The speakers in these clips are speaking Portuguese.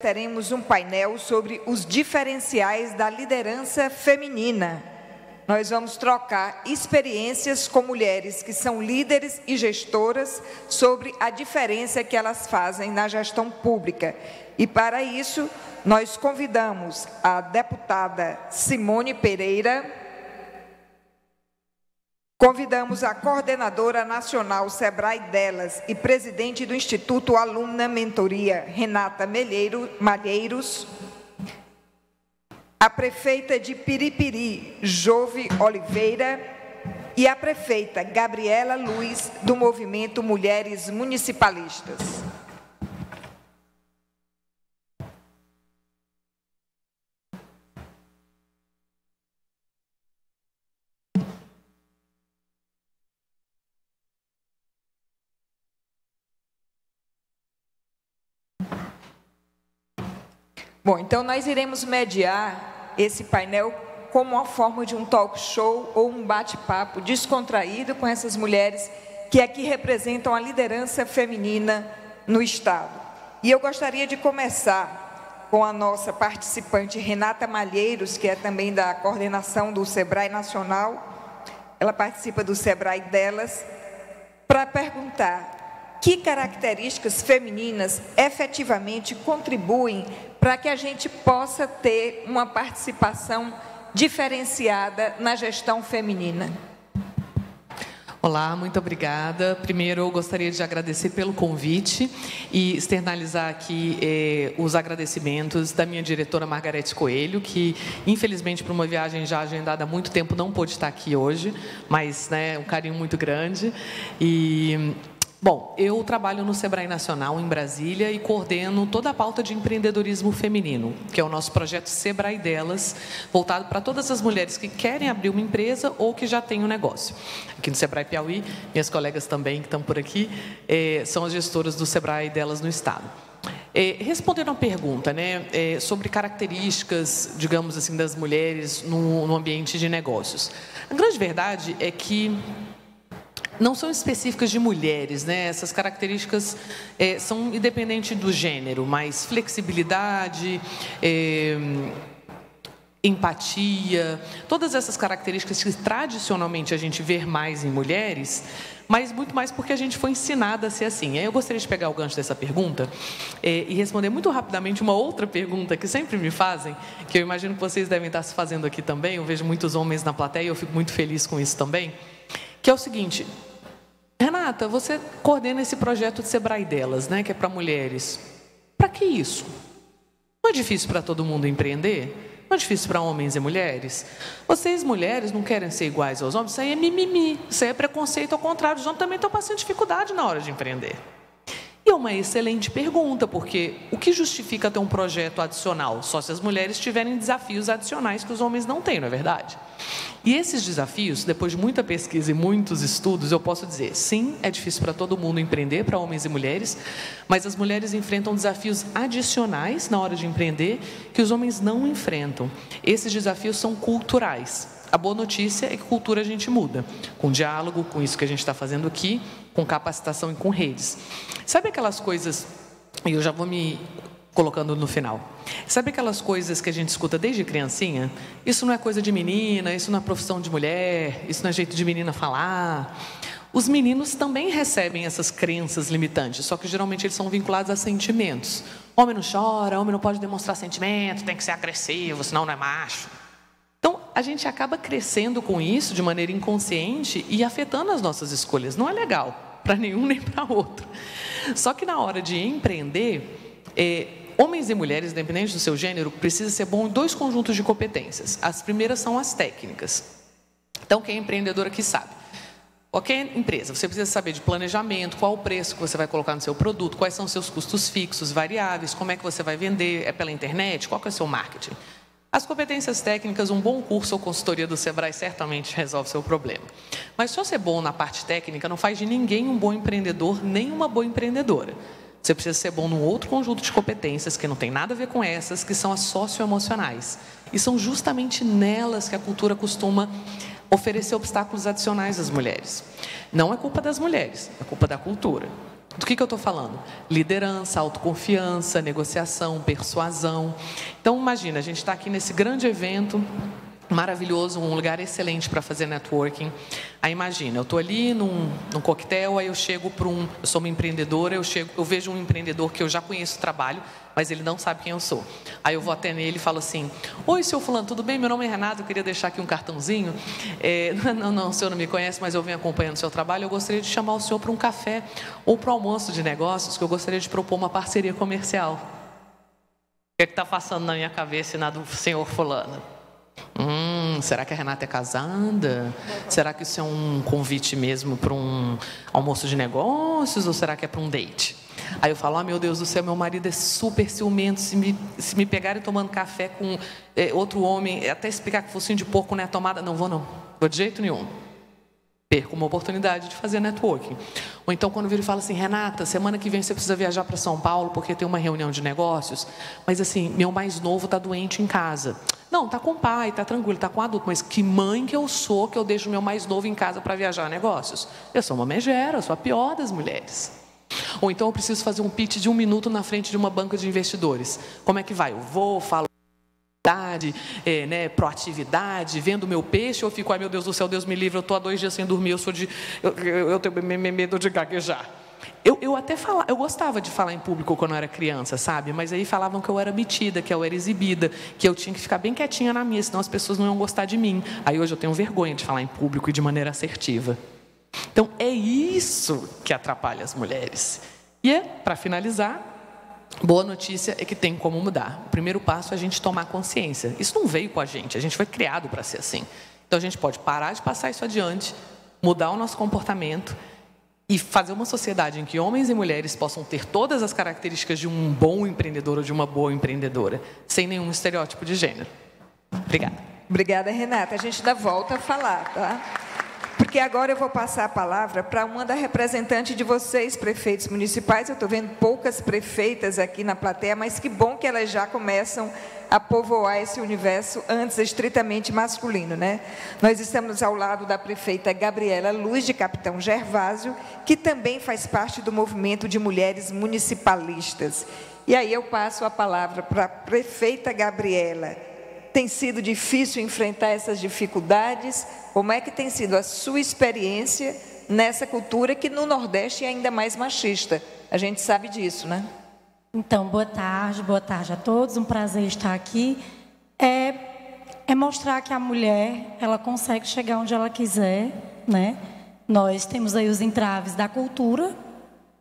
teremos um painel sobre os diferenciais da liderança feminina. Nós vamos trocar experiências com mulheres que são líderes e gestoras sobre a diferença que elas fazem na gestão pública. E para isso, nós convidamos a deputada Simone Pereira, convidamos a coordenadora nacional Sebrae Delas e presidente do Instituto Alumna Mentoria, Renata Malheiros, a prefeita de Piripiri, Jove Oliveira, e a prefeita Gabriela Luz, do Movimento Mulheres Municipalistas. Bom, então nós iremos mediar esse painel como uma forma de um talk show ou um bate-papo descontraído com essas mulheres que aqui representam a liderança feminina no Estado. E eu gostaria de começar com a nossa participante Renata Malheiros, que é também da coordenação do Sebrae Nacional, ela participa do Sebrae Delas, para perguntar que características femininas efetivamente contribuem para que a gente possa ter uma participação diferenciada na gestão feminina. Olá, muito obrigada. Primeiro, eu gostaria de agradecer pelo convite e externalizar aqui os agradecimentos da minha diretora Margarete Coelho, que, infelizmente, por uma viagem já agendada há muito tempo, não pôde estar aqui hoje, mas, um carinho muito grande. Bom, eu trabalho no Sebrae Nacional, em Brasília, e coordeno toda a pauta de empreendedorismo feminino, que é o nosso projeto Sebrae Delas, voltado para todas as mulheres que querem abrir uma empresa ou que já têm um negócio. Aqui no Sebrae Piauí, minhas colegas também que estão por aqui, são as gestoras do Sebrae Delas no Estado. Respondendo a pergunta, sobre características, digamos assim, das mulheres no ambiente de negócios. A grande verdade é que não são específicas de mulheres, essas características são independentes do gênero, mas flexibilidade, empatia, todas essas características que tradicionalmente a gente vê mais em mulheres, mas muito mais porque a gente foi ensinada a ser assim. Aí eu gostaria de pegar o gancho dessa pergunta e responder muito rapidamente uma outra pergunta que sempre me fazem, que eu imagino que vocês devem estar se fazendo aqui também, eu vejo muitos homens na plateia e eu fico muito feliz com isso também, que é o seguinte: Renata, você coordena esse projeto de Sebrae Delas, que é para mulheres. Para que isso? Não é difícil para todo mundo empreender? Não é difícil para homens e mulheres? Vocês, mulheres, não querem ser iguais aos homens? Isso aí é mimimi, isso aí é preconceito ao contrário. Os homens também estão passando dificuldade na hora de empreender. E é uma excelente pergunta, porque o que justifica ter um projeto adicional? Só se as mulheres tiverem desafios adicionais que os homens não têm, não é verdade? E esses desafios, depois de muita pesquisa e muitos estudos, eu posso dizer, sim, é difícil para todo mundo empreender, para homens e mulheres, mas as mulheres enfrentam desafios adicionais na hora de empreender que os homens não enfrentam. Esses desafios são culturais. A boa notícia é que cultura a gente muda, com diálogo, com isso que a gente está fazendo aqui, com capacitação e com redes. Sabe aquelas coisas, e eu já vou me colocando no final, sabe aquelas coisas que a gente escuta desde criancinha? Isso não é coisa de menina, isso não é profissão de mulher, isso não é jeito de menina falar. Os meninos também recebem essas crenças limitantes, só que geralmente eles são vinculados a sentimentos. Homem não chora, homem não pode demonstrar sentimento, tem que ser agressivo, senão não é macho. Então, a gente acaba crescendo com isso de maneira inconsciente e afetando as nossas escolhas. Não é legal para nenhum nem para outro. Só que na hora de empreender, homens e mulheres, independente do seu gênero, precisam ser bom em dois conjuntos de competências. As primeiras são as técnicas. Então, quem é empreendedor aqui sabe. Qualquer empresa, você precisa saber de planejamento, qual o preço que você vai colocar no seu produto, quais são os seus custos fixos, variáveis, como é que você vai vender, é pela internet, qual que é o seu marketing. As competências técnicas, um bom curso ou consultoria do Sebrae certamente resolve seu problema. Mas só ser bom na parte técnica não faz de ninguém um bom empreendedor, nem uma boa empreendedora. Você precisa ser bom num outro conjunto de competências que não tem nada a ver com essas, que são as socioemocionais. E são justamente nelas que a cultura costuma oferecer obstáculos adicionais às mulheres. Não é culpa das mulheres, é culpa da cultura. Do que eu estou falando? Liderança, autoconfiança, negociação, persuasão. Então, imagina, a gente está aqui nesse grande evento maravilhoso, um lugar excelente para fazer networking. Aí imagina, eu estou ali num coquetel, aí eu chego para eu sou uma empreendedora, eu vejo um empreendedor que eu já conheço o trabalho, mas ele não sabe quem eu sou. Aí eu vou até nele e falo assim: oi, seu fulano, tudo bem? Meu nome é Renato, eu queria deixar aqui um cartãozinho. Não, o senhor não me conhece, mas eu venho acompanhando o seu trabalho, eu gostaria de chamar o senhor para um café ou para um almoço de negócios, que eu gostaria de propor uma parceria comercial. O que está passando na minha cabeça e na do senhor fulano? Será que a Renata é casada? Será que isso é um convite mesmo para um almoço de negócios ou será que é para um date? Aí eu falo: meu Deus do céu, meu marido é super ciumento, se me pegarem tomando café com outro homem, até explicar que focinho de porco não é tomada, não vou de jeito nenhum. Perco uma oportunidade de fazer networking. Ou então quando vira e fala assim: Renata, semana que vem você precisa viajar para São Paulo porque tem uma reunião de negócios, mas assim, meu mais novo está doente em casa. Não, está com o pai, está tranquilo, está com o adulto, mas que mãe que eu sou que eu deixo meu mais novo em casa para viajar a negócios? Eu sou uma megera, eu sou a pior das mulheres. Ou então eu preciso fazer um pitch de 1 minuto na frente de uma banca de investidores. Como é que vai? Eu vou, falo proatividade, vendo meu peixe, ou eu fico: ai meu Deus do céu, Deus me livre, eu estou há 2 dias sem dormir, eu tenho medo de gaguejar. Eu gostava de falar em público quando eu era criança, sabe? Mas aí falavam que eu era metida, que eu era exibida, que eu tinha que ficar bem quietinha na minha, senão as pessoas não iam gostar de mim. Aí hoje eu tenho vergonha de falar em público e de maneira assertiva. Então é isso que atrapalha as mulheres. E para finalizar, boa notícia é que tem como mudar. O primeiro passo é a gente tomar consciência. Isso não veio com a gente foi criado para ser assim. Então a gente pode parar de passar isso adiante, mudar o nosso comportamento e fazer uma sociedade em que homens e mulheres possam ter todas as características de um bom empreendedor ou de uma boa empreendedora, sem nenhum estereótipo de gênero. Obrigada. Obrigada, Renata. A gente dá volta a falar, tá? Porque agora eu vou passar a palavra para uma da representante de vocês, prefeitos municipais. Eu estou vendo poucas prefeitas aqui na plateia, mas que bom que elas já começam a povoar esse universo antes estritamente masculino, né? Nós estamos ao lado da prefeita Gabriela Luz, de Capitão Gervásio, que também faz parte do movimento de mulheres municipalistas. E aí eu passo a palavra para a prefeita Gabriela. Tem sido difícil enfrentar essas dificuldades? Como é que tem sido a sua experiência nessa cultura que no Nordeste é ainda mais machista? A gente sabe disso, né? Então, boa tarde a todos, um prazer estar aqui. É mostrar que a mulher, ela consegue chegar onde ela quiser, né? Nós temos aí os entraves da cultura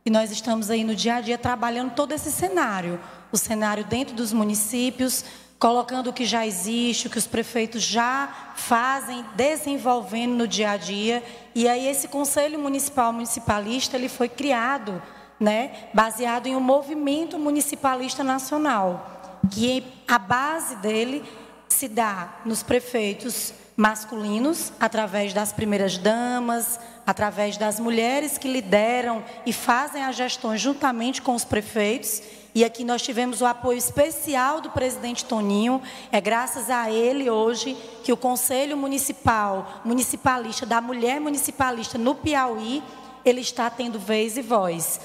e nós estamos aí no dia a dia trabalhando todo esse cenário. O cenário dentro dos municípios, colocando o que já existe, o que os prefeitos já fazem, desenvolvendo no dia a dia. E aí esse Conselho Municipalista, ele foi criado, né, baseado em um movimento municipalista nacional, que a base dele se dá nos prefeitos masculinos, através das primeiras damas, através das mulheres que lideram e fazem as gestões juntamente com os prefeitos. E aqui nós tivemos o apoio especial do presidente Toninho. É graças a ele hoje que o Conselho Municipalista da Mulher Municipalista no Piauí, ele está tendo vez e voz.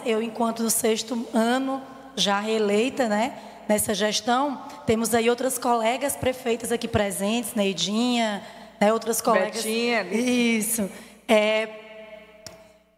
Eu enquanto no 6º ano, já reeleita, né, nessa gestão, temos aí outras colegas prefeitas aqui presentes, Neidinha, né, outras colegas. Betinha. Isso.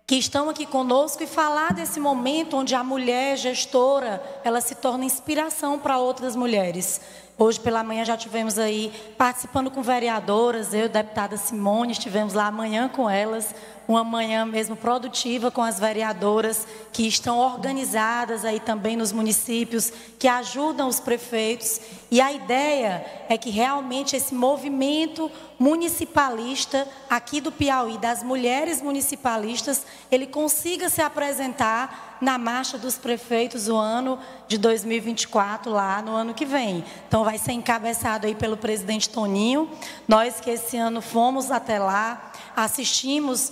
Que estão aqui conosco e falar desse momento onde a mulher gestora, ela se torna inspiração para outras mulheres. Hoje pela manhã já tivemos aí participando com vereadoras, eu, deputada Simone, estivemos lá amanhã com elas, uma manhã mesmo produtiva com as vereadoras que estão organizadas aí também nos municípios, que ajudam os prefeitos. E a ideia é que realmente esse movimento municipalista aqui do Piauí, das mulheres municipalistas, ele consiga se apresentar na marcha dos prefeitos o ano de 2024, lá no ano que vem. Então vai ser encabeçado aí pelo presidente Toninho. Nós que esse ano fomos até lá, assistimos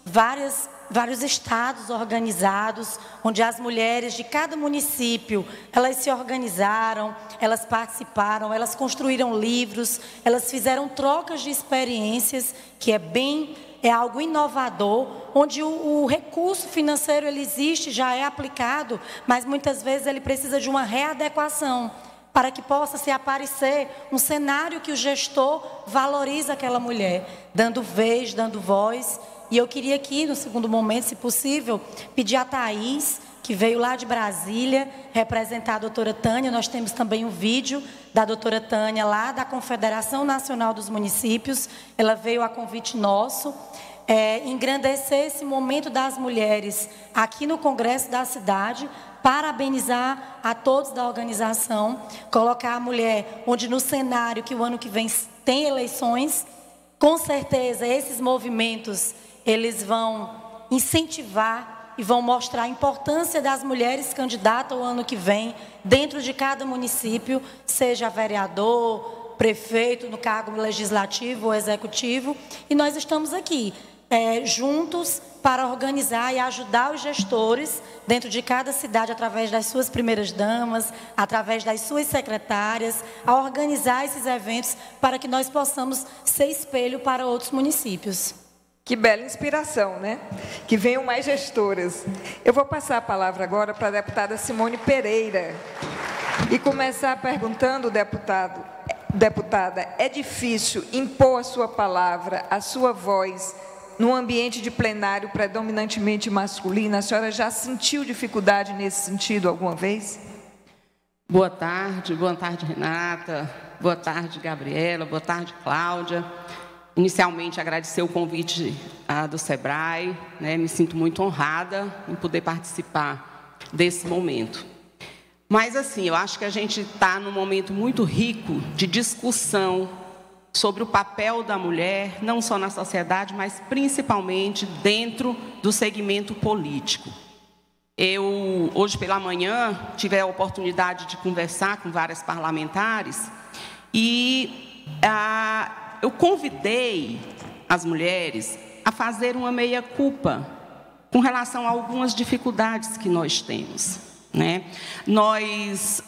vários estados organizados, onde as mulheres de cada município, elas se organizaram, elas participaram, elas construíram livros, elas fizeram trocas de experiências, que é bem é algo inovador, onde o recurso financeiro ele existe, já é aplicado, mas muitas vezes ele precisa de uma readequação para que possa se aparecer um cenário que o gestor valoriza aquela mulher, dando vez, dando voz. E eu queria aqui, no segundo momento, se possível, pedir a Thaís, que veio lá de Brasília, representar a doutora Tânia. Nós temos também um vídeo da doutora Tânia, lá da Confederação Nacional dos Municípios. Ela veio a convite nosso, engrandecer esse momento das mulheres aqui no Congresso da cidade, parabenizar a todos da organização, colocar a mulher onde no cenário que o ano que vem tem eleições, com certeza esses movimentos eles vão incentivar e vão mostrar a importância das mulheres candidatas o ano que vem, dentro de cada município, seja vereador, prefeito, no cargo legislativo ou executivo. E nós estamos aqui, juntos, para organizar e ajudar os gestores dentro de cada cidade, através das suas primeiras damas, através das suas secretárias, a organizar esses eventos para que nós possamos ser espelho para outros municípios. Que bela inspiração, né? Que venham mais gestoras. Eu vou passar a palavra agora para a deputada Simone Pereira e começar perguntando, deputada, é difícil impor a sua palavra, a sua voz, num ambiente de plenário predominantemente masculino? A senhora já sentiu dificuldade nesse sentido alguma vez? Boa tarde, Renata, boa tarde, Gabriela, boa tarde, Cláudia. Inicialmente, agradecer o convite do SEBRAE, né? Me sinto muito honrada em poder participar desse momento. Mas, assim, eu acho que a gente está num momento muito rico de discussão sobre o papel da mulher, não só na sociedade, mas principalmente dentro do segmento político. Eu, hoje pela manhã, tive a oportunidade de conversar com várias parlamentares e eu convidei as mulheres a fazer uma meia-culpa com relação a algumas dificuldades que nós temos, né? Nós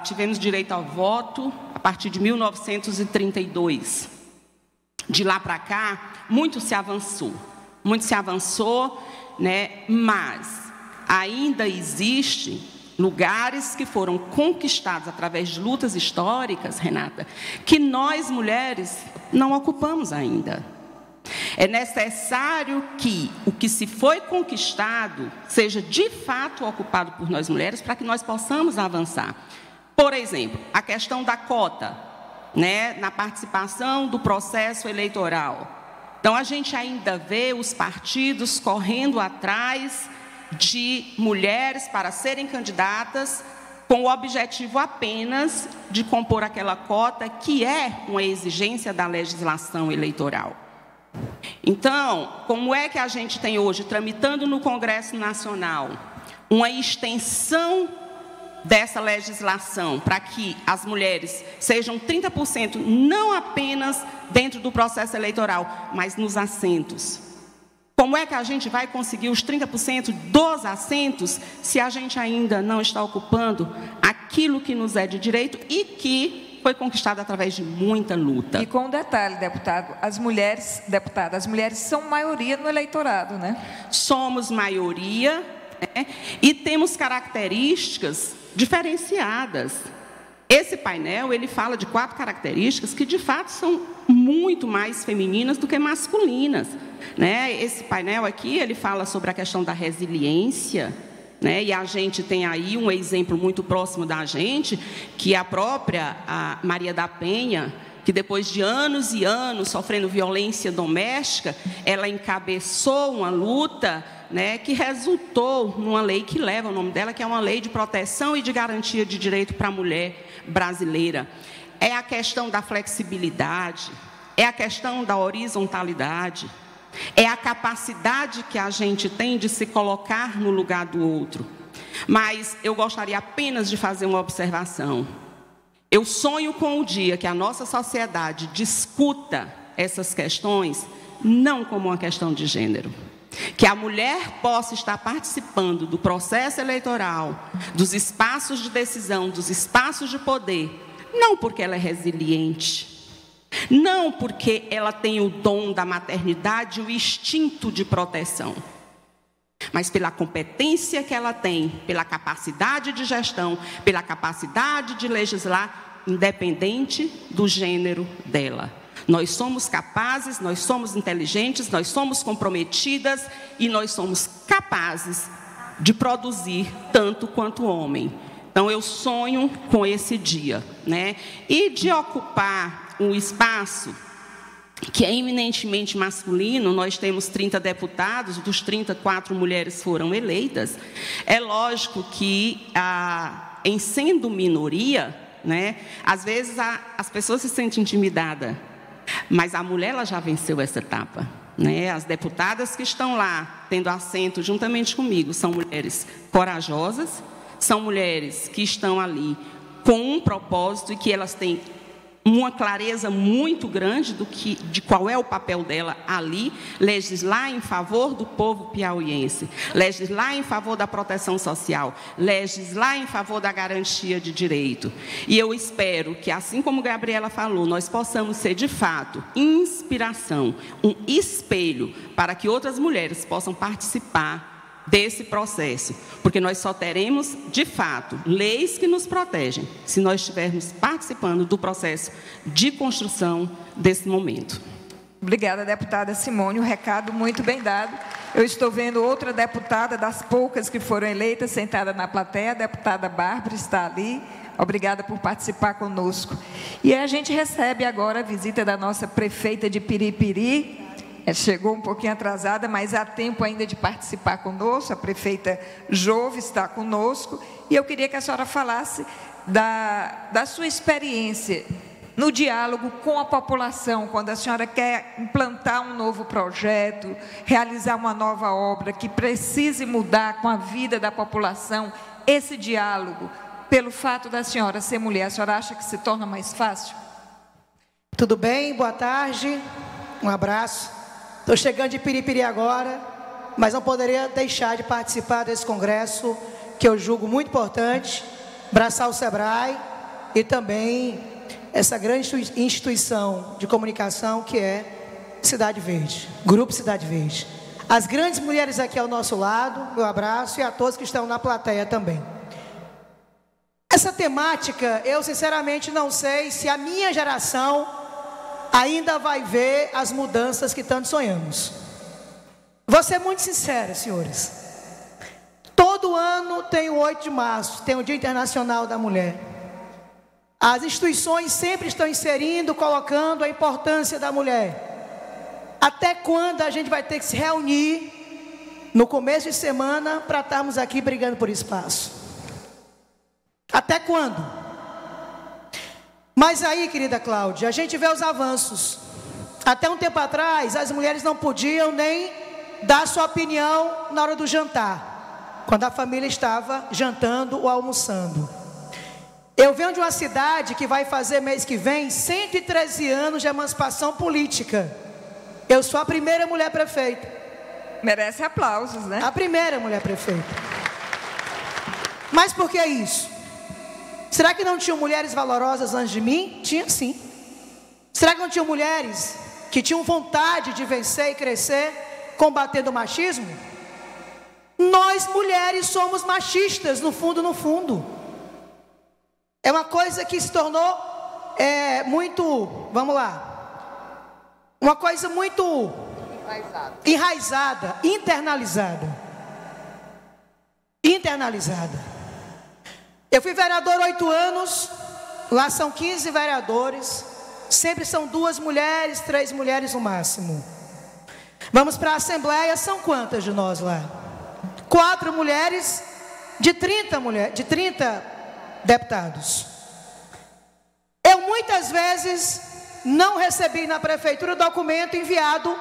tivemos direito ao voto a partir de 1932. De lá para cá, muito se avançou, né? Mas ainda existem lugares que foram conquistados através de lutas históricas, Renata, que nós, mulheres, não ocupamos ainda. É necessário que o que se foi conquistado seja, de fato, ocupado por nós, mulheres, para que nós possamos avançar. Por exemplo, a questão da cota, né, na participação do processo eleitoral. Então, a gente ainda vê os partidos correndo atrás de mulheres para serem candidatas com o objetivo apenas de compor aquela cota que é uma exigência da legislação eleitoral. Então, como é que a gente tem hoje, tramitando no Congresso Nacional, uma extensão dessa legislação para que as mulheres sejam 30%, não apenas dentro do processo eleitoral, mas nos assentos? Como é que a gente vai conseguir os 30% dos assentos se a gente ainda não está ocupando aquilo que nos é de direito e que foi conquistado através de muita luta? E com um detalhe, as mulheres são maioria no eleitorado, né? Somos maioria, né? E temos características diferenciadas. Esse painel, ele fala de 4 características que, de fato, são muito mais femininas do que masculinas, né? Esse painel aqui, ele fala sobre a questão da resiliência, né? E a gente tem aí um exemplo muito próximo da gente, que é a própria Maria da Penha, que depois de anos e anos sofrendo violência doméstica, ela encabeçou uma luta, né, que resultou numa lei que leva o nome dela, que é uma lei de proteção e de garantia de direito para a mulher brasileira. É a questão da flexibilidade, é a questão da horizontalidade, é a capacidade que a gente tem de se colocar no lugar do outro. Mas eu gostaria apenas de fazer uma observação. Eu sonho com o dia que a nossa sociedade discuta essas questões, não como uma questão de gênero. Que a mulher possa estar participando do processo eleitoral, dos espaços de decisão, dos espaços de poder, não porque ela é resiliente, Não porque ela tem o dom da maternidade, o instinto de proteção, mas pela competência que ela tem, pela capacidade de gestão, pela capacidade de legislar, independente do gênero dela. Nós somos capazes, nós somos inteligentes, nós somos comprometidas e nós somos capazes de produzir tanto quanto o homem. Então, eu sonho com esse dia, né? E de ocupar um espaço que é eminentemente masculino. Nós temos 30 deputados, dos 30, 4 mulheres foram eleitas. É lógico que, em sendo minoria, né, às vezes as pessoas se sentem intimidadas, mas a mulher ela já venceu essa etapa, né? As deputadas que estão lá, tendo assento juntamente comigo, são mulheres corajosas, são mulheres que estão ali com um propósito e que elas têm uma clareza muito grande de qual é o papel dela ali, legislar em favor do povo piauiense, legislar em favor da proteção social, legislar em favor da garantia de direito. E eu espero que, assim como Gabriela falou, nós possamos ser, de fato, inspiração, um espelho para que outras mulheres possam participar desse processo, porque nós só teremos, de fato, leis que nos protegem se nós estivermos participando do processo de construção desse momento. Obrigada, deputada Simone, um recado muito bem dado. Eu estou vendo outra deputada, das poucas que foram eleitas, sentada na plateia, a deputada Bárbara está ali. Obrigada por participar conosco. E a gente recebe agora a visita da nossa prefeita de Piripiri. Chegou um pouquinho atrasada, mas há tempo ainda de participar conosco. A prefeita Jove está conosco. E eu queria que a senhora falasse da sua experiência no diálogo com a população, quando a senhora quer implantar um novo projeto, realizar uma nova obra que precise mudar com a vida da população. Esse diálogo, pelo fato da senhora ser mulher, a senhora acha que se torna mais fácil? Tudo bem? Boa tarde. Um abraço. Estou chegando de Piripiri agora, mas não poderia deixar de participar desse congresso, que eu julgo muito importante, abraçar o SEBRAE e também essa grande instituição de comunicação que é Cidade Verde, Grupo Cidade Verde. As grandes mulheres aqui ao nosso lado, meu abraço, e a todos que estão na plateia também. Essa temática, eu sinceramente não sei se a minha geração ainda vai ver as mudanças que tanto sonhamos. Vou ser muito sincera, senhores. Todo ano tem o 8 de março, tem o Dia Internacional da Mulher. As instituições sempre estão inserindo, colocando a importância da mulher. Até quando a gente vai ter que se reunir no começo de semana para estarmos aqui brigando por espaço? Até quando? Mas aí, querida Cláudia, a gente vê os avanços. Até um tempo atrás, as mulheres não podiam nem dar sua opinião na hora do jantar, quando a família estava jantando ou almoçando. Eu venho de uma cidade que vai fazer mês que vem 113 anos de emancipação política. Eu sou a primeira mulher prefeita. Merece aplausos, né? A primeira mulher prefeita. Mas por que isso? Será que não tinham mulheres valorosas antes de mim? Tinha sim. Será que não tinham mulheres que tinham vontade de vencer e crescer, combatendo o machismo? Nós mulheres somos machistas, no fundo, no fundo. É uma coisa que se tornou muito, vamos lá, uma coisa muito enraizada, internalizada. Eu fui vereador 8 anos, lá são 15 vereadores, sempre são 2 mulheres, 3 mulheres no máximo. Vamos para a Assembleia, são quantas de nós lá? 4 mulheres de 30 deputados. Eu muitas vezes não recebi na prefeitura o documento enviado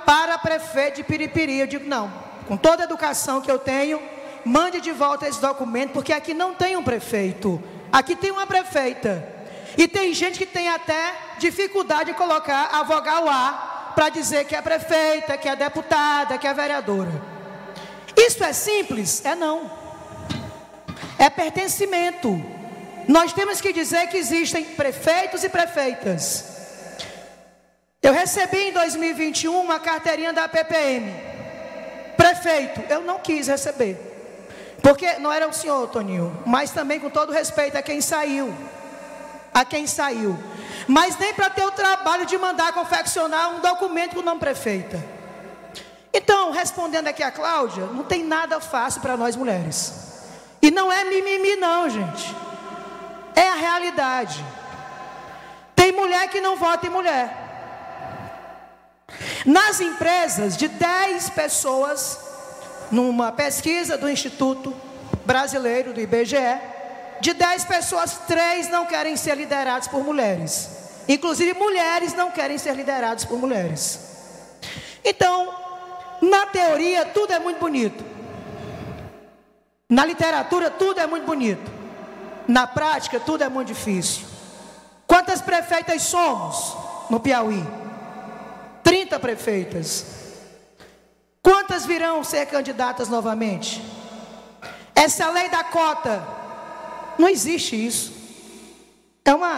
para a prefeita de Piripiri. Eu digo, não, com toda a educação que eu tenho, mande de volta esse documento, porque aqui não tem um prefeito, aqui tem uma prefeita. E tem gente que tem até dificuldade de colocar a vogal A para dizer que é prefeita, que é deputada, que é vereadora. Isso é simples? É não. É pertencimento. Nós temos que dizer que existem prefeitos e prefeitas. Eu recebi em 2021 uma carteirinha da PPM. Prefeito, eu não quis receber. Porque não era o senhor, Toninho, mas também com todo respeito a quem saiu. Mas nem para ter o trabalho de mandar confeccionar um documento com o nome prefeita. Então, respondendo aqui a Cláudia, não tem nada fácil para nós mulheres. E não é mimimi não, gente. É a realidade. Tem mulher que não vota em mulher. Nas empresas, de 10 pessoas, numa pesquisa do Instituto Brasileiro, do IBGE, de 10 pessoas, 3 não querem ser lideradas por mulheres. Inclusive, mulheres não querem ser lideradas por mulheres. Então, na teoria, tudo é muito bonito. Na literatura, tudo é muito bonito. Na prática, tudo é muito difícil. Quantas prefeitas somos no Piauí? 30 prefeitas. Quantas virão ser candidatas novamente? Essa lei da cota, não existe isso.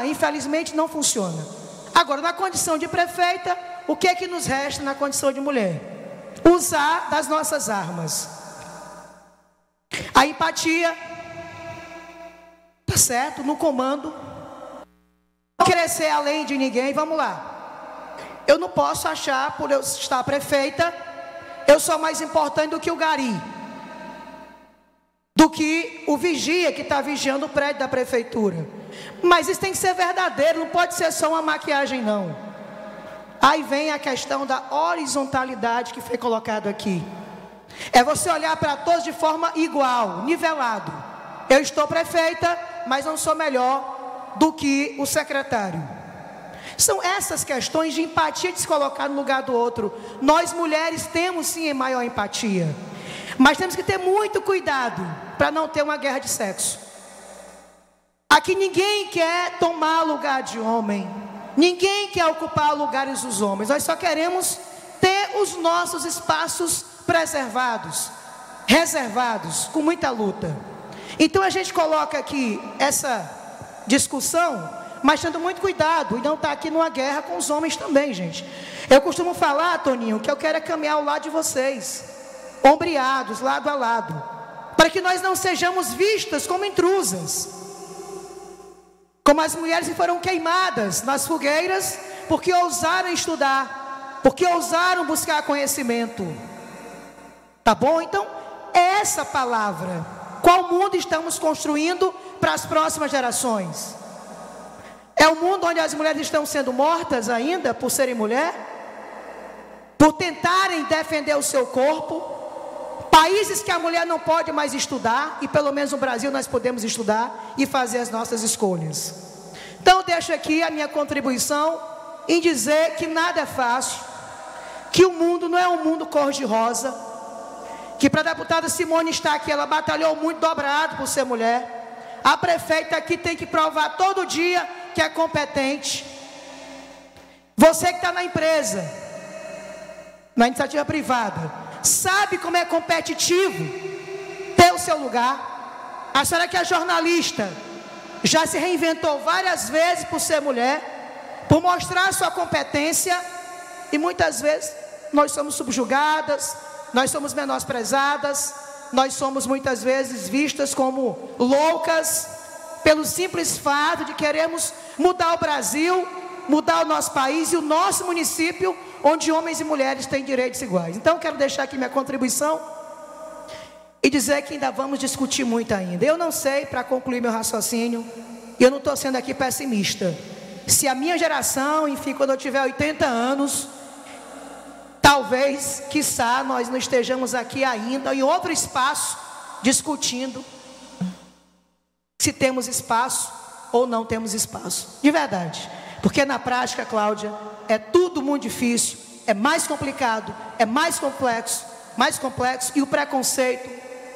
Infelizmente não funciona. Agora, na condição de prefeita, o que é que nos resta na condição de mulher? Usar das nossas armas. A empatia, tá certo, no comando. Não crescer além de ninguém, vamos lá. Eu não posso achar, por eu estar prefeita, eu sou mais importante do que o gari, do que o vigia que está vigiando o prédio da prefeitura. Mas isso tem que ser verdadeiro, não pode ser só uma maquiagem não. Aí vem a questão da horizontalidade que foi colocado aqui. É você olhar para todos de forma igual, nivelado. Eu estou prefeita, mas não sou melhor do que o secretário. São essas questões de empatia, de se colocar no lugar do outro. Nós mulheres temos sim maior empatia, mas temos que ter muito cuidado para não ter uma guerra de sexo. Aqui ninguém quer tomar lugar de homem, ninguém quer ocupar lugares dos homens. Nós só queremos ter os nossos espaços preservados, reservados, com muita luta. Então a gente coloca aqui essa discussão, mas tendo muito cuidado e não estar aqui numa guerra com os homens também, gente. Eu costumo falar, Toninho, que eu quero é caminhar ao lado de vocês, ombreados, lado a lado, para que nós não sejamos vistas como intrusas, como as mulheres que foram queimadas nas fogueiras, porque ousaram estudar, porque ousaram buscar conhecimento. Tá bom? Então, é essa palavra. Qual mundo estamos construindo para as próximas gerações? É um mundo onde as mulheres estão sendo mortas ainda por serem mulher? Por tentarem defender o seu corpo? Países que a mulher não pode mais estudar, e pelo menos no Brasil nós podemos estudar e fazer as nossas escolhas. Então eu deixo aqui a minha contribuição em dizer que nada é fácil, que o mundo não é um mundo cor-de-rosa, que para a deputada Simone estar aqui, ela batalhou muito dobrado por ser mulher. A prefeita aqui tem que provar todo dia que é competente. Você que está na empresa, na iniciativa privada, sabe como é competitivo ter o seu lugar. A senhora que é jornalista, já se reinventou várias vezes por ser mulher, por mostrar a sua competência, e muitas vezes nós somos subjugadas, nós somos menosprezadas, nós somos muitas vezes vistas como loucas, pelo simples fato de queremos mudar o Brasil, mudar o nosso país e o nosso município, onde homens e mulheres têm direitos iguais. Então quero deixar aqui minha contribuição e dizer que ainda vamos discutir muito ainda. Eu não sei, para concluir meu raciocínio, eu não estou sendo aqui pessimista. Se a minha geração, enfim, quando eu tiver 80 anos, talvez, quiçá, nós não estejamos aqui ainda em outro espaço discutindo se temos espaço ou não temos espaço, de verdade, porque na prática, Cláudia, é tudo muito difícil, é mais complicado, é mais complexo, e o preconceito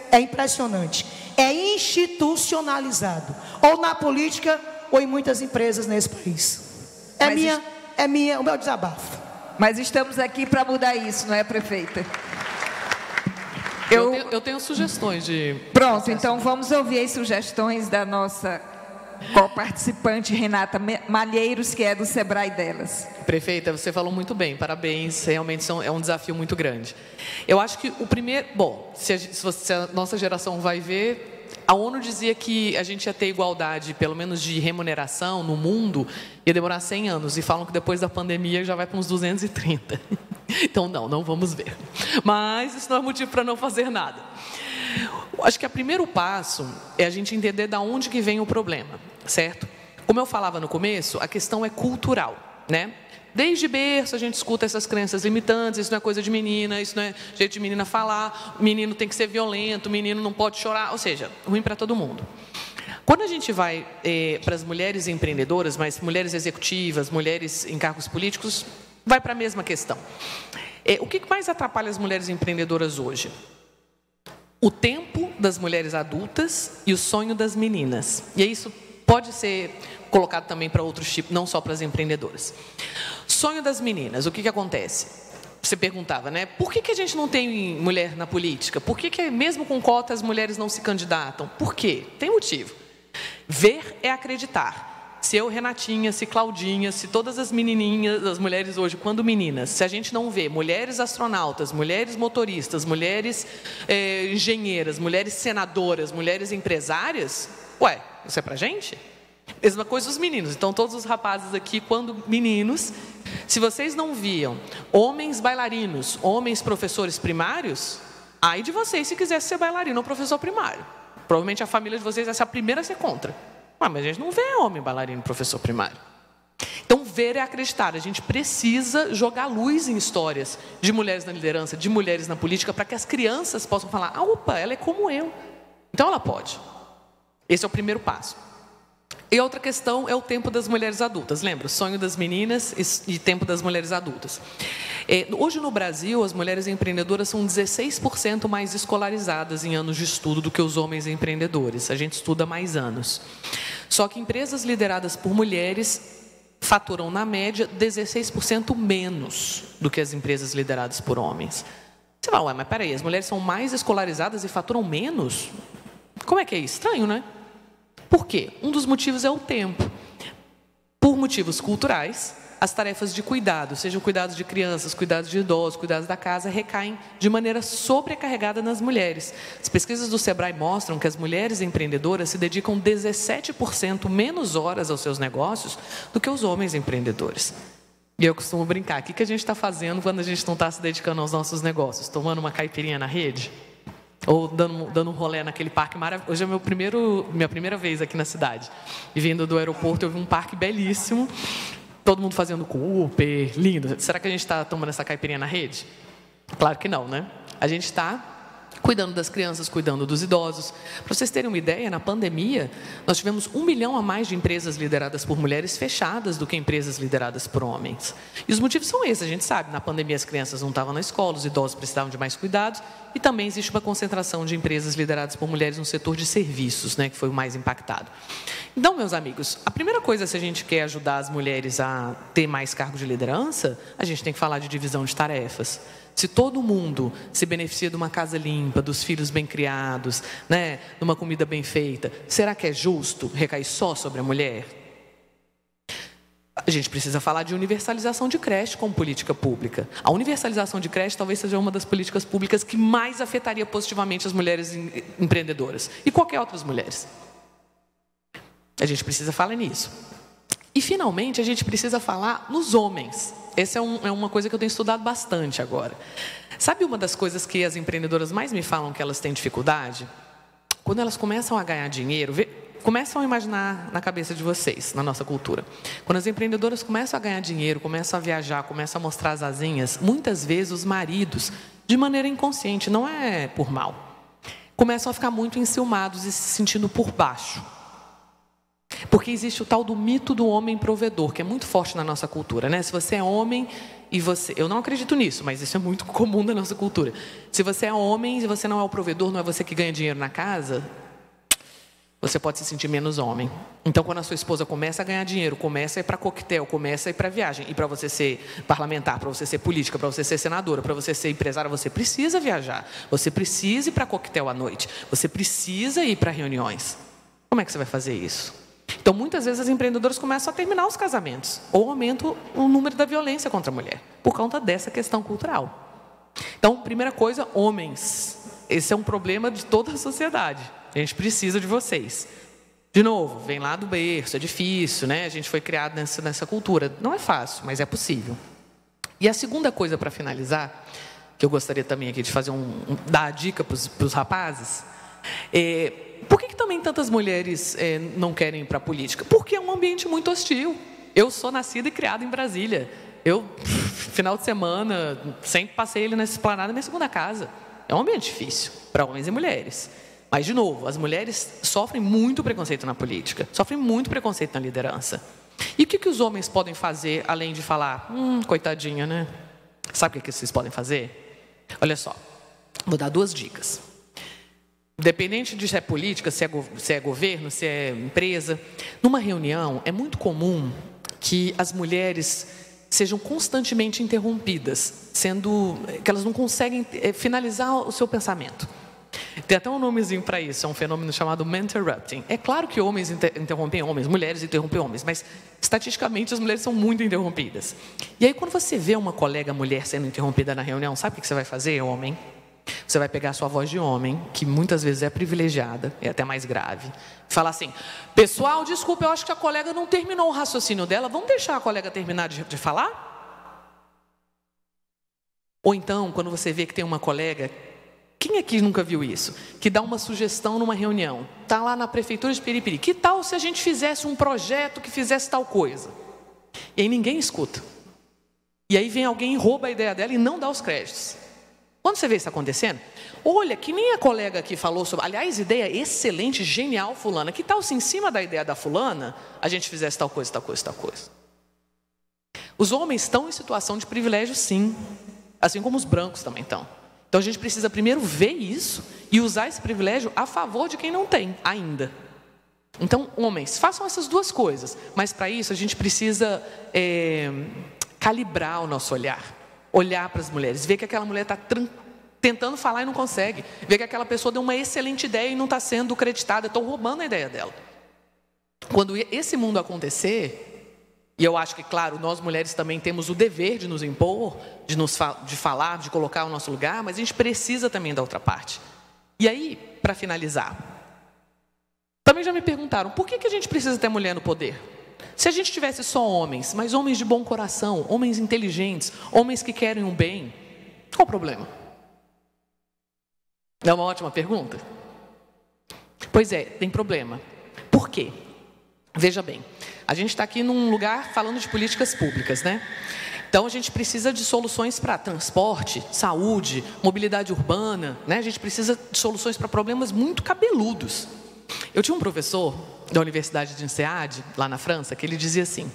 é impressionante, é institucionalizado, ou na política, ou em muitas empresas nesse país. O meu desabafo. Mas estamos aqui para mudar isso, não é, prefeita? Eu tenho sugestões de... Pronto, então vamos ouvir as sugestões da nossa com a participante Renata Malheiros, que é do Sebrae delas. Prefeita, você falou muito bem, parabéns, realmente é um desafio muito grande. Eu acho que o primeiro... Bom, se a nossa geração vai ver, a ONU dizia que a gente ia ter igualdade, pelo menos de remuneração, no mundo, ia demorar 100 anos, e falam que depois da pandemia já vai para uns 230. Então, não vamos ver. Mas isso não é motivo para não fazer nada. Acho que o primeiro passo é a gente entender de onde que vem o problema, certo? Como eu falava no começo, a questão é cultural, né? Desde berço a gente escuta essas crenças limitantes, isso não é coisa de menina, isso não é jeito de menina falar, o menino tem que ser violento, o menino não pode chorar, ou seja, ruim para todo mundo. Quando a gente vai para as mulheres empreendedoras, mas mulheres executivas, mulheres em cargos políticos, vai para a mesma questão. O que mais atrapalha as mulheres empreendedoras hoje? O tempo das mulheres adultas e o sonho das meninas. E isso pode ser colocado também para outros tipos, não só para as empreendedoras. Sonho das meninas, o que acontece? Você perguntava, né? Por que a gente não tem mulher na política? Por que mesmo com cota as mulheres não se candidatam? Por quê? Tem motivo. Ver é acreditar. Se eu, Renatinha, se Claudinha, se todas as menininhas, as mulheres hoje, quando meninas, se a gente não vê mulheres astronautas, mulheres motoristas, mulheres engenheiras, mulheres senadoras, mulheres empresárias, ué, isso é pra gente? Mesma coisa os meninos. Então, todos os rapazes aqui, quando meninos, se vocês não viam homens bailarinos, homens professores primários, ai de vocês se quisesse ser bailarino ou professor primário. Provavelmente a família de vocês vai ser a primeira a ser contra. Mas a gente não vê homem bailarino professor primário. Então, ver é acreditar. A gente precisa jogar luz em histórias de mulheres na liderança, de mulheres na política, para que as crianças possam falar, opa, ela é como eu. Então, ela pode. Esse é o primeiro passo. E outra questão é o tempo das mulheres adultas. Lembra? O sonho das meninas e tempo das mulheres adultas. Hoje no Brasil, as mulheres empreendedoras são 16% mais escolarizadas em anos de estudo do que os homens empreendedores. A gente estuda mais anos. Só que empresas lideradas por mulheres faturam, na média, 16% menos do que as empresas lideradas por homens. Você fala, ué, mas peraí, as mulheres são mais escolarizadas e faturam menos? Como é que é isso? Estranho, né? Por quê? Um dos motivos é o tempo. Por motivos culturais, as tarefas de cuidado, sejam cuidados de crianças, cuidados de idosos, cuidados da casa, recaem de maneira sobrecarregada nas mulheres. As pesquisas do Sebrae mostram que as mulheres empreendedoras se dedicam 17% menos horas aos seus negócios do que os homens empreendedores. E eu costumo brincar, o que a gente está fazendo quando a gente não está se dedicando aos nossos negócios? Tomando uma caipirinha na rede? Ou dando um rolê naquele parque maravilhoso. Hoje é minha primeira vez aqui na cidade. E vindo do aeroporto, eu vi um parque belíssimo. Todo mundo fazendo Cooper, lindo. Será que a gente está tomando essa caipirinha na rede? Claro que não, né? A gente está cuidando das crianças, cuidando dos idosos. Para vocês terem uma ideia, na pandemia, nós tivemos 1 milhão a mais de empresas lideradas por mulheres fechadas do que empresas lideradas por homens. E os motivos são esses, a gente sabe. Na pandemia, as crianças não estavam na escola, os idosos precisavam de mais cuidados. E também existe uma concentração de empresas lideradas por mulheres no setor de serviços, né, que foi o mais impactado. Então, meus amigos, a primeira coisa, se a gente quer ajudar as mulheres a ter mais cargo de liderança, a gente tem que falar de divisão de tarefas. Se todo mundo se beneficia de uma casa limpa, dos filhos bem criados, né, de uma comida bem feita, será que é justo recair só sobre a mulher? A gente precisa falar de universalização de creche como política pública. A universalização de creche talvez seja uma das políticas públicas que mais afetaria positivamente as mulheres empreendedoras e qualquer outras mulheres. A gente precisa falar nisso. E, finalmente, a gente precisa falar nos homens. Essa é uma coisa que eu tenho estudado bastante agora. Sabe uma das coisas que as empreendedoras mais me falam que elas têm dificuldade? Quando elas começam a ganhar dinheiro, começam a imaginar na cabeça de vocês, na nossa cultura. Quando as empreendedoras começam a ganhar dinheiro, começam a viajar, começam a mostrar as asinhas, muitas vezes os maridos, de maneira inconsciente, não é por mal, começam a ficar muito enciumados e se sentindo por baixo. Porque existe o tal do mito do homem provedor, que é muito forte na nossa cultura, né? Se você é homem e você... Eu não acredito nisso, mas isso é muito comum na nossa cultura. Se você é homem e você não é o provedor, não é você que ganha dinheiro na casa, você pode se sentir menos homem. Então, quando a sua esposa começa a ganhar dinheiro, começa a ir para coquetel, começa a ir para viagem, e para você ser parlamentar, para você ser política, para você ser senadora, para você ser empresária, você precisa viajar. Você precisa ir para coquetel à noite. Você precisa ir para reuniões. Como é que você vai fazer isso? Então, muitas vezes, as empreendedoras começam a terminar os casamentos, ou aumentam o número da violência contra a mulher, por conta dessa questão cultural. Então, primeira coisa, homens. Esse é um problema de toda a sociedade. A gente precisa de vocês. De novo, vem lá do berço, é difícil, né? A gente foi criado nessa cultura. Não é fácil, mas é possível. E a segunda coisa, para finalizar, que eu gostaria também aqui de fazer dar a dica para os rapazes, por que também tantas mulheres não querem ir para a política? Porque é um ambiente muito hostil. Eu sou nascida e criada em Brasília. Eu, final de semana, sempre passei ele nessa esplanada, minha segunda casa. É um ambiente difícil para homens e mulheres. Mas, de novo, as mulheres sofrem muito preconceito na política, sofrem muito preconceito na liderança. E o que os homens podem fazer, além de falar, coitadinha, né? Sabe o que vocês podem fazer? Olha só, vou dar 2 dicas. Independente de se é política, se é governo, se é empresa, numa reunião é muito comum que as mulheres sejam constantemente interrompidas, sendo que elas não conseguem finalizar o seu pensamento. Tem até um nomezinho para isso, é um fenômeno chamado man-interrupting. É claro que homens interrompem homens, mulheres interrompem homens, mas estatisticamente as mulheres são muito interrompidas. E aí quando você vê uma colega mulher sendo interrompida na reunião, sabe o que você vai fazer, homem? Você vai pegar a sua voz de homem, que muitas vezes é privilegiada, é até mais grave, e falar assim, pessoal, desculpa, eu acho que a colega não terminou o raciocínio dela, vamos deixar a colega terminar de falar? Ou então, quando você vê que tem uma colega, quem aqui nunca viu isso? Que dá uma sugestão numa reunião, está lá na prefeitura de Piripiri, que tal se a gente fizesse um projeto que fizesse tal coisa? E aí ninguém escuta. E aí vem alguém e rouba a ideia dela e não dá os créditos. Quando você vê isso acontecendo, olha, que nem a colega aqui falou sobre, aliás, ideia excelente, genial, fulana, que tal se em cima da ideia da fulana, a gente fizesse tal coisa, tal coisa, tal coisa? Os homens estão em situação de privilégio, sim, assim como os brancos também estão. Então a gente precisa primeiro ver isso e usar esse privilégio a favor de quem não tem ainda. Então, homens, façam essas 2 coisas, mas para isso a gente precisa calibrar o nosso olhar. Olhar para as mulheres, ver que aquela mulher está tentando falar e não consegue, ver que aquela pessoa deu uma excelente ideia e não está sendo creditada, estão roubando a ideia dela. Quando esse mundo acontecer, e eu acho que, claro, nós mulheres também temos o dever de nos impor, de falar, de colocar o nosso lugar, mas a gente precisa também da outra parte. E aí, para finalizar, também já me perguntaram, por que a gente precisa ter mulher no poder? Se a gente tivesse só homens, mas homens de bom coração, homens inteligentes, homens que querem o bem, qual o problema? É uma ótima pergunta. Pois é, tem problema. Por quê? Veja bem, a gente está aqui num lugar falando de políticas públicas, né? Então a gente precisa de soluções para transporte, saúde, mobilidade urbana, né? A gente precisa de soluções para problemas muito cabeludos. Eu tinha um professor da Universidade de INSEAD, lá na França, que ele dizia assim,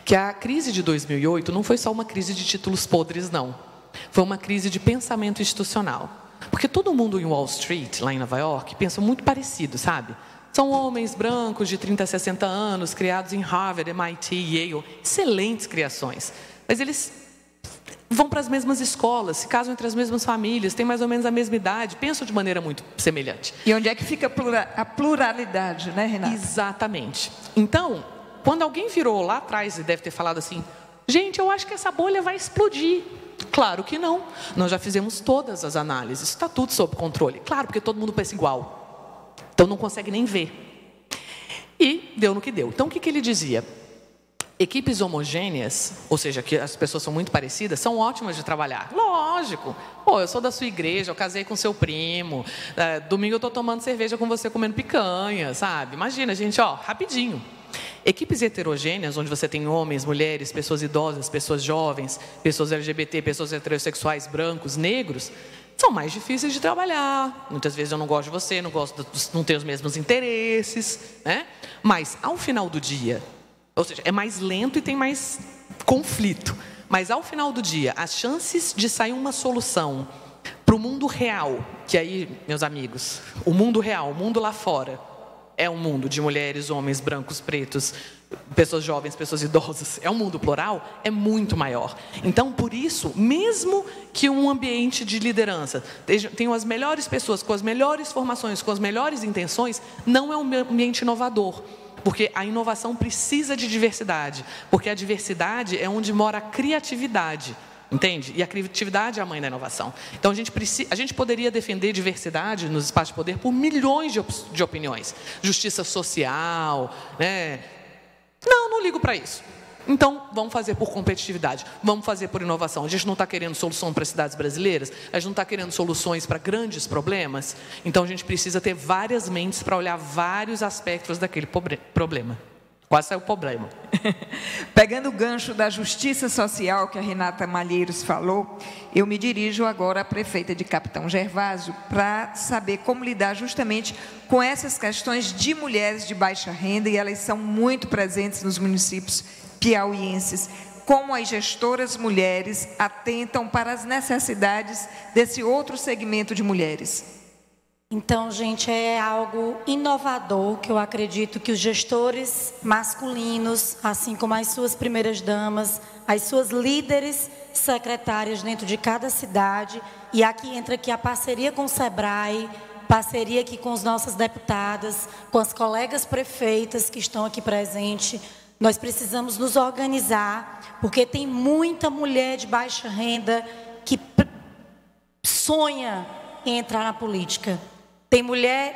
que a crise de 2008 não foi só uma crise de títulos podres, não. Foi uma crise de pensamento institucional. Porque todo mundo em Wall Street, lá em Nova York, pensa muito parecido, sabe? São homens brancos de 30 a 60 anos, criados em Harvard, MIT, Yale, excelentes criações. Mas eles vão para as mesmas escolas, se casam entre as mesmas famílias, têm mais ou menos a mesma idade, pensam de maneira muito semelhante. E onde é que fica a pluralidade, né, Renata? Exatamente. Então, quando alguém virou lá atrás e deve ter falado assim, gente, eu acho que essa bolha vai explodir. Claro que não. Nós já fizemos todas as análises, está tudo sob controle. Claro, porque todo mundo pensa igual. Então não consegue nem ver. E deu no que deu. Então o que ele dizia? Equipes homogêneas, ou seja, que as pessoas são muito parecidas, são ótimas de trabalhar. Lógico. Pô, eu sou da sua igreja, eu casei com seu primo. Domingo eu estou tomando cerveja com você, comendo picanha, sabe? Imagina, gente, ó, rapidinho. Equipes heterogêneas, onde você tem homens, mulheres, pessoas idosas, pessoas jovens, pessoas LGBT, pessoas heterossexuais, brancos, negros, são mais difíceis de trabalhar. Muitas vezes eu não gosto de você, não tenho os mesmos interesses, né? Mas, ao final do dia, ou seja, é mais lento e tem mais conflito. Mas, ao final do dia, as chances de sair uma solução para o mundo real, que aí, meus amigos, o mundo real, o mundo lá fora, é um mundo de mulheres, homens, brancos, pretos, pessoas jovens, pessoas idosas, é um mundo plural, é muito maior. Então, por isso, mesmo que um ambiente de liderança tenha as melhores pessoas, com as melhores formações, com as melhores intenções, não é um ambiente inovador. porque a inovação precisa de diversidade, porque a diversidade é onde mora a criatividade. Entende? E a criatividade é a mãe da inovação. Então, a gente poderia defender diversidade nos espaços de poder por milhões de opiniões. Justiça social, né? Não ligo para isso. Então, vamos fazer por competitividade, vamos fazer por inovação. A gente não está querendo solução para as cidades brasileiras, a gente não está querendo soluções para grandes problemas. Então, a gente precisa ter várias mentes para olhar vários aspectos daquele problema. Quase saiu o problema. Pegando o gancho da justiça social que a Renata Malheiros falou, eu me dirijo agora à prefeita de Capitão Gervásio para saber como lidar justamente com essas questões de mulheres de baixa renda, e elas são muito presentes nos municípios piauienses. Como as gestoras mulheres atentam para as necessidades desse outro segmento de mulheres? Então, gente, é algo inovador que eu acredito que os gestores masculinos, assim como as suas primeiras damas, as suas líderes secretárias dentro de cada cidade, e aqui entra aqui a parceria com o SEBRAE, parceria aqui com as nossas deputadas, com as colegas prefeitas que estão aqui presentes. Nós precisamos nos organizar, porque tem muita mulher de baixa renda que sonha em entrar na política.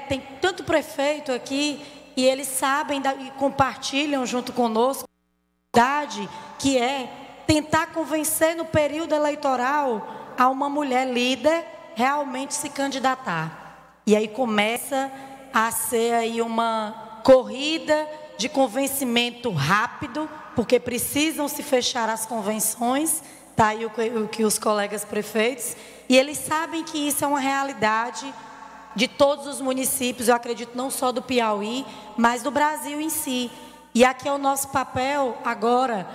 Tem tanto prefeito aqui, e eles sabem e compartilham junto conosco a verdade que é tentar convencer no período eleitoral a uma mulher líder realmente se candidatar. E aí começa a ser aí uma corrida de convencimento rápido, porque precisam se fechar as convenções, tá aí o que os colegas prefeitos, e eles sabem que isso é uma realidade de todos os municípios, eu acredito não só do Piauí, mas do Brasil em si. E aqui é o nosso papel agora,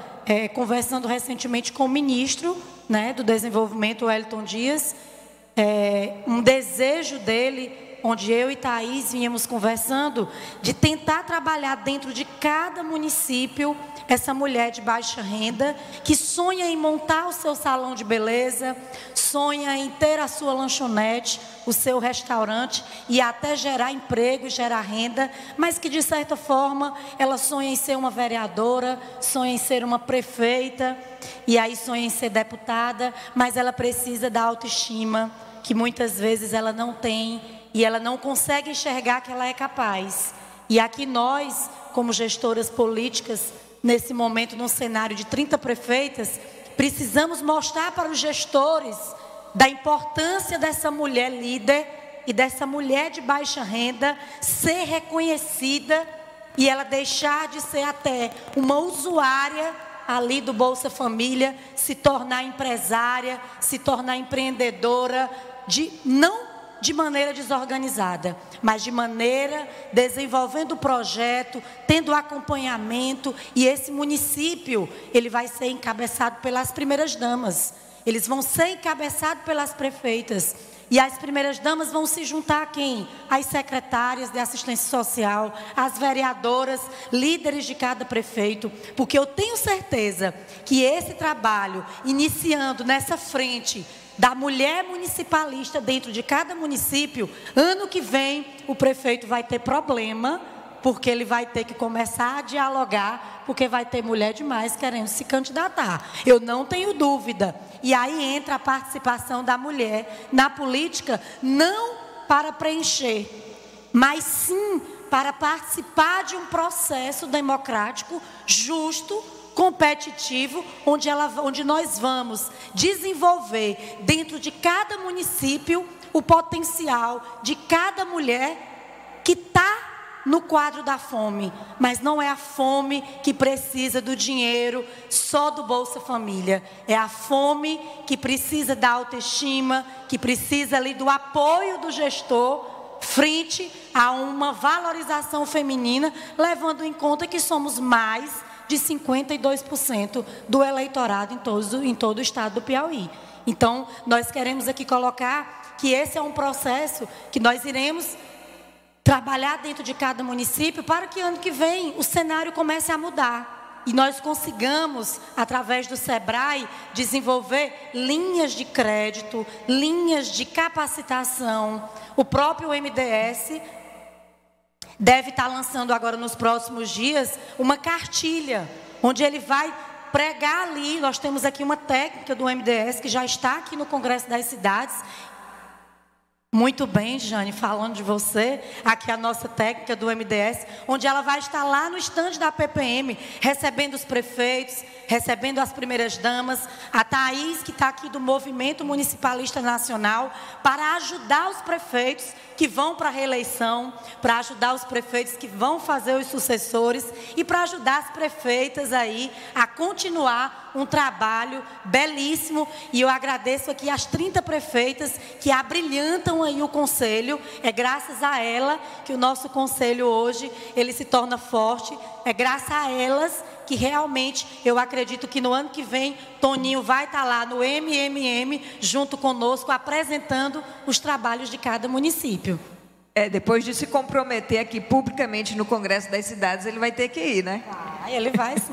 conversando recentemente com o ministro, né, do Desenvolvimento, Wellington Dias, um desejo dele, onde eu e Thaís viemos conversando, de tentar trabalhar dentro de cada município essa mulher de baixa renda, que sonha em montar o seu salão de beleza, sonha em ter a sua lanchonete, o seu restaurante, e até gerar emprego e gerar renda, mas que de certa forma ela sonha em ser uma vereadora, sonha em ser uma prefeita, e aí sonha em ser deputada, mas ela precisa da autoestima, que muitas vezes ela não tem, e ela não consegue enxergar que ela é capaz. E aqui nós, como gestoras políticas, nesse momento, num cenário de 30 prefeitas, precisamos mostrar para os gestores da importância dessa mulher líder e dessa mulher de baixa renda ser reconhecida, e ela deixar de ser até uma usuária ali do Bolsa Família, se tornar empresária, se tornar empreendedora, não de maneira desorganizada, mas de maneira desenvolvendo o projeto, tendo acompanhamento, e esse município, ele vai ser encabeçado pelas primeiras damas, eles vão ser encabeçados pelas prefeitas, e as primeiras damas vão se juntar a quem? As secretárias de assistência social, as vereadoras, líderes de cada prefeito, porque eu tenho certeza que esse trabalho, iniciando nessa frente da mulher municipalista dentro de cada município, ano que vem o prefeito vai ter problema, porque ele vai ter que começar a dialogar, porque vai ter mulher demais querendo se candidatar. Eu não tenho dúvida. E aí entra a participação da mulher na política, não para preencher, mas sim para participar de um processo democrático, justo, competitivo, onde nós vamos desenvolver dentro de cada município o potencial de cada mulher que está no quadro da fome, mas não é a fome que precisa do dinheiro só do Bolsa Família, é a fome que precisa da autoestima, que precisa ali do apoio do gestor frente a uma valorização feminina, levando em conta que somos mais de 52% do eleitorado em todo o estado do Piauí. Então, nós queremos aqui colocar que esse é um processo que nós iremos trabalhar dentro de cada município para que ano que vem o cenário comece a mudar. E nós consigamos, através do SEBRAE, desenvolver linhas de crédito, linhas de capacitação. O próprio MDS deve estar lançando agora nos próximos dias uma cartilha, onde ele vai pregar ali. Nós temos aqui uma técnica do MDS que já está aqui no Congresso das Cidades. Muito bem, Jane, falando de você, aqui a nossa técnica do MDS, onde ela vai estar lá no estande da PPM, recebendo os prefeitos, recebendo as primeiras damas, a Thaís, que está aqui do Movimento Municipalista Nacional, para ajudar os prefeitos que vão para a reeleição, para ajudar os prefeitos que vão fazer os sucessores e para ajudar as prefeitas aí a continuar um trabalho belíssimo. E eu agradeço aqui as 30 prefeitas que abrilhantam aí o conselho. É graças a ela que o nosso conselho hoje ele se torna forte. É graças a elas que realmente eu acredito que no ano que vem Toninho vai estar lá no MMM junto conosco apresentando os trabalhos de cada município. Depois de se comprometer aqui publicamente no Congresso das Cidades, ele vai ter que ir, né? Ele vai sim.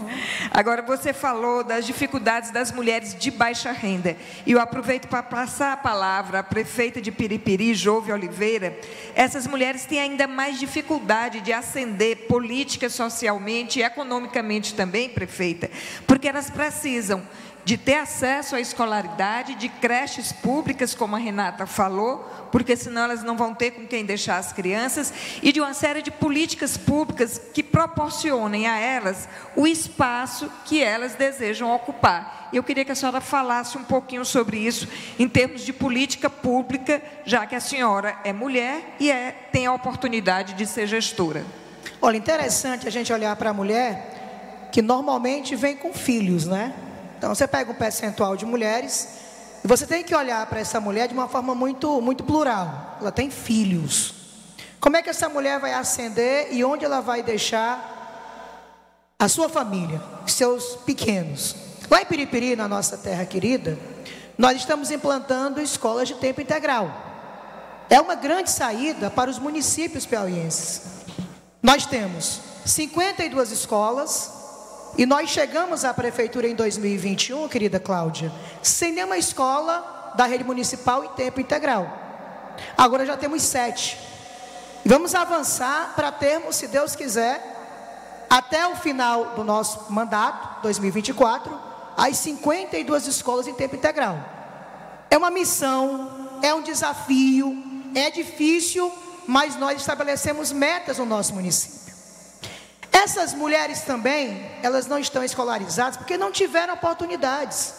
Agora, você falou das dificuldades das mulheres de baixa renda. E eu aproveito para passar a palavra à prefeita de Piripiri, Jove Oliveira. Essas mulheres têm ainda mais dificuldade de ascender política, socialmente e economicamente também, prefeita, porque elas precisam de ter acesso à escolaridade, de creches públicas, como a Renata falou, porque senão elas não vão ter com quem deixar as crianças, e de uma série de políticas públicas que proporcionem a elas o espaço que elas desejam ocupar. Eu queria que a senhora falasse um pouquinho sobre isso, em termos de política pública, já que a senhora é mulher e tem a oportunidade de ser gestora. Olha, interessante a gente olhar para a mulher que normalmente vem com filhos, né? Então, você pega um percentual de mulheres e você tem que olhar para essa mulher de uma forma muito plural. Ela tem filhos. Como é que essa mulher vai ascender e onde ela vai deixar a sua família, seus pequenos? Lá em Piripiri, na nossa terra querida, nós estamos implantando escolas de tempo integral. É uma grande saída para os municípios piauienses. Nós temos 52 escolas. E nós chegamos à prefeitura em 2021, querida Cláudia, sem nenhuma escola da rede municipal em tempo integral. Agora já temos 7. Vamos avançar para termos, se Deus quiser, até o final do nosso mandato, 2024, as 52 escolas em tempo integral. É uma missão, é um desafio, é difícil, mas nós estabelecemos metas no nosso município. Essas mulheres também, elas não estão escolarizadas porque não tiveram oportunidades.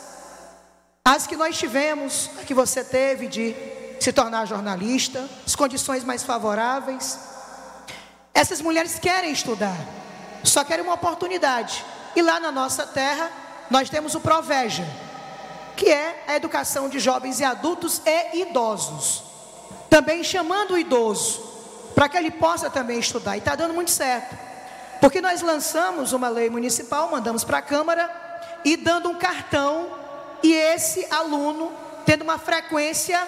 As que nós tivemos, a que você teve de se tornar jornalista, as condições mais favoráveis. Essas mulheres querem estudar, só querem uma oportunidade. E lá na nossa terra, nós temos o Proveja, que é a educação de jovens e adultos e idosos. Também chamando o idoso, para que ele possa também estudar. E está dando muito certo. Porque nós lançamos uma lei municipal, mandamos para a Câmara, e dando um cartão, e esse aluno, tendo uma frequência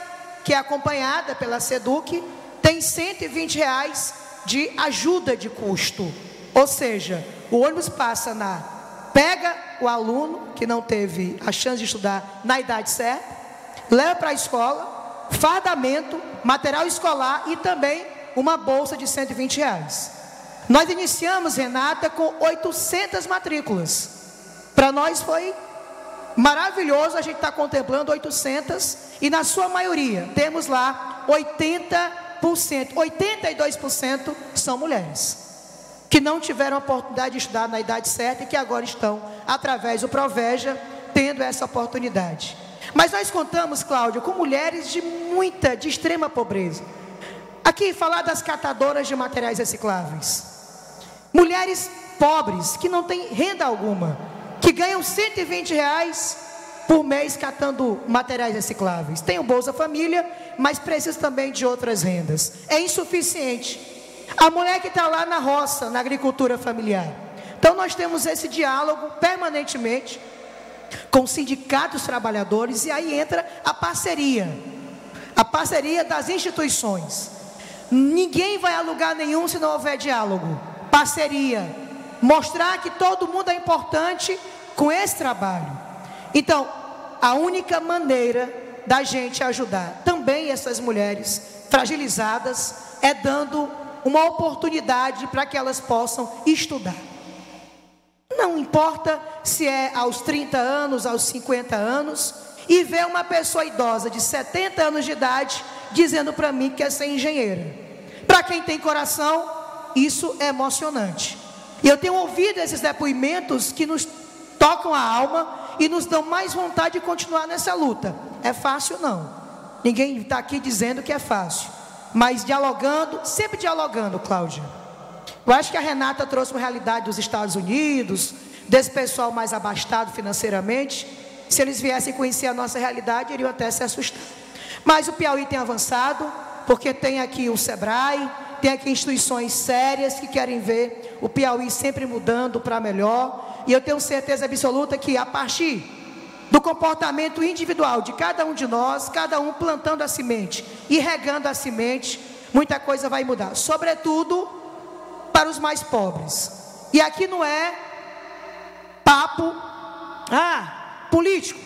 que é acompanhada pela SEDUC, tem R$120 de ajuda de custo. Ou seja, o ônibus passa pega o aluno, que não teve a chance de estudar na idade certa, leva para a escola, fardamento, material escolar e também uma bolsa de R$120. Nós iniciamos, Renata, com 800 matrículas. Para nós foi maravilhoso a gente estar contemplando 800. E na sua maioria, temos lá 80%, 82% são mulheres. Que não tiveram a oportunidade de estudar na idade certa e que agora estão, através do Proveja, tendo essa oportunidade. Mas nós contamos, Cláudia, com mulheres de extrema pobreza. Aqui, falar das catadoras de materiais recicláveis. Mulheres pobres, que não têm renda alguma, que ganham R$120 por mês catando materiais recicláveis. Tem o Bolsa Família, mas precisa também de outras rendas. É insuficiente. A mulher que está lá na roça, na agricultura familiar. Então, nós temos esse diálogo permanentemente com sindicatos trabalhadores, e aí entra a parceria das instituições. Ninguém vai a lugar nenhum se não houver diálogo, parceria, mostrar que todo mundo é importante com esse trabalho. Então, a única maneira da gente ajudar também essas mulheres fragilizadas é dando uma oportunidade para que elas possam estudar. Não importa se é aos 30 anos, aos 50 anos, e ver uma pessoa idosa de 70 anos de idade dizendo para mim que quer ser engenheira. Para quem tem coração, isso é emocionante. E eu tenho ouvido esses depoimentos que nos tocam a alma e nos dão mais vontade de continuar nessa luta. É fácil não. Ninguém está aqui dizendo que é fácil. Mas dialogando, sempre dialogando, Cláudia. Eu acho que a Renata trouxe uma realidade dos Estados Unidos, desse pessoal mais abastado financeiramente. Se eles viessem conhecer a nossa realidade, iriam até se assustar. Mas o Piauí tem avançado, porque tem aqui o Sebrae, tem aqui instituições sérias que querem ver o Piauí sempre mudando para melhor. E eu tenho certeza absoluta que a partir do comportamento individual de cada um de nós, cada um plantando a semente e regando a semente, muita coisa vai mudar. Sobretudo para os mais pobres. E aqui não é papo, político,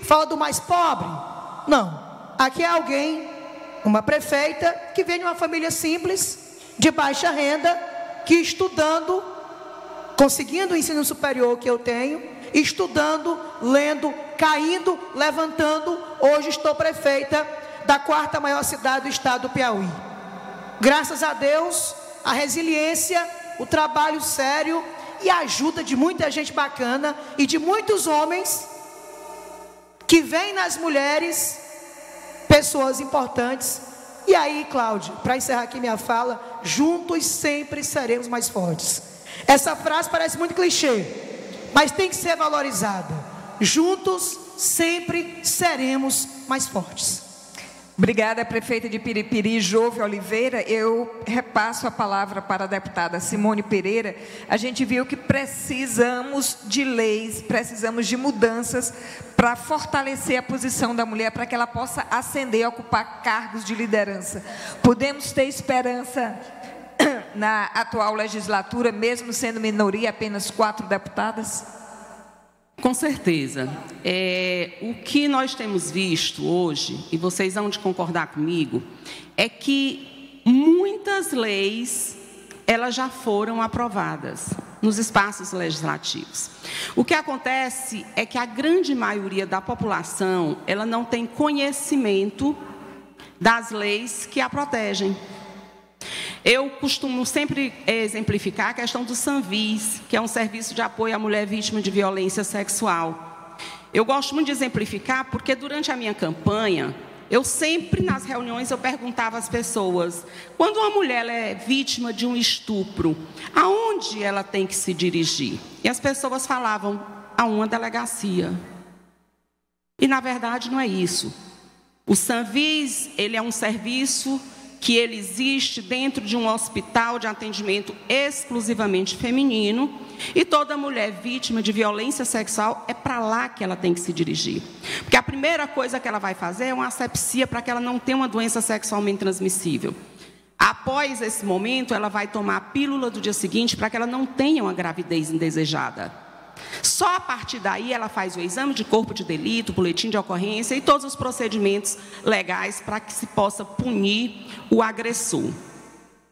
fala do mais pobre. Não, aqui é alguém, uma prefeita, que vem de uma família simples, de baixa renda, que estudando, conseguindo o ensino superior que eu tenho, estudando, lendo, caindo, levantando, hoje estou prefeita da 4ª maior cidade do estado do Piauí. Graças a Deus, a resiliência, o trabalho sério e a ajuda de muita gente bacana e de muitos homens que veem nas mulheres pessoas importantes. E aí, Cláudia, para encerrar aqui minha fala, juntos sempre seremos mais fortes. Essa frase parece muito clichê, mas tem que ser valorizada. Juntos sempre seremos mais fortes. Obrigada, prefeita de Piripiri, Jove Oliveira. Eu repasso a palavra para a deputada Simone Pereira. A gente viu que precisamos de leis, precisamos de mudanças para fortalecer a posição da mulher, para que ela possa ascender e ocupar cargos de liderança. Podemos ter esperança na atual legislatura, mesmo sendo minoria, apenas 4 deputadas? Com certeza. O que nós temos visto hoje, e vocês hão de concordar comigo, é que muitas leis, elas já foram aprovadas nos espaços legislativos. O que acontece é que a grande maioria da população, ela não tem conhecimento das leis que a protegem. Eu costumo sempre exemplificar a questão do Sanvis, que é um serviço de apoio à mulher vítima de violência sexual. Eu gosto muito de exemplificar porque durante a minha campanha, eu sempre nas reuniões eu perguntava às pessoas, quando uma mulher é vítima de um estupro, aonde ela tem que se dirigir? E as pessoas falavam, a uma delegacia. E na verdade não é isso. O Sanvis, ele é um serviço que ele existe dentro de um hospital de atendimento exclusivamente feminino, e toda mulher vítima de violência sexual é para lá que ela tem que se dirigir. Porque a primeira coisa que ela vai fazer é uma asepsia para que ela não tenha uma doença sexualmente transmissível. Após esse momento, ela vai tomar a pílula do dia seguinte para que ela não tenha uma gravidez indesejada. Só a partir daí ela faz o exame de corpo de delito, boletim de ocorrência e todos os procedimentos legais para que se possa punir o agressor.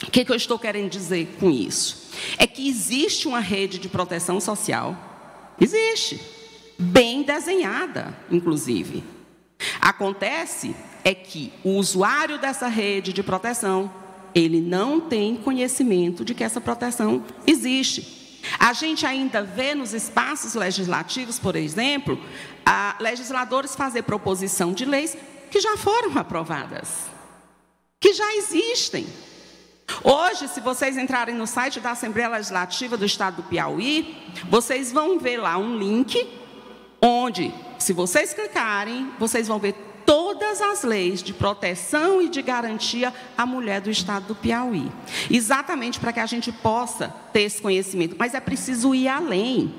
O que eu estou querendo dizer com isso? É que existe uma rede de proteção social, existe, bem desenhada, inclusive. Acontece é que o usuário dessa rede de proteção, ele não tem conhecimento de que essa proteção existe. A gente ainda vê nos espaços legislativos, por exemplo, legisladores fazer proposição de leis que já foram aprovadas, que já existem. Hoje, se vocês entrarem no site da Assembleia Legislativa do Estado do Piauí, vocês vão ver lá um link, onde, se vocês clicarem, vocês vão ver todas as leis de proteção e de garantia à mulher do estado do Piauí. Exatamente para que a gente possa ter esse conhecimento. Mas é preciso ir além.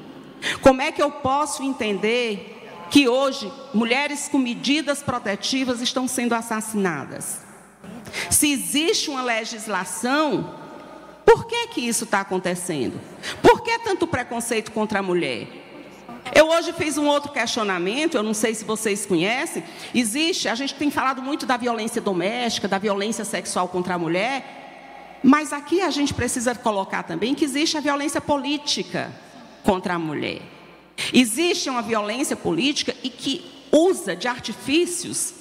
Como é que eu posso entender que hoje mulheres com medidas protetivas estão sendo assassinadas? Se existe uma legislação, por que que isso está acontecendo? Por que tanto preconceito contra a mulher? Eu hoje fiz um outro questionamento, eu não sei se vocês conhecem, a gente tem falado muito da violência doméstica, da violência sexual contra a mulher. Mas aqui a gente precisa colocar também que existe a violência política contra a mulher. Existe uma violência política e que usa de artifícios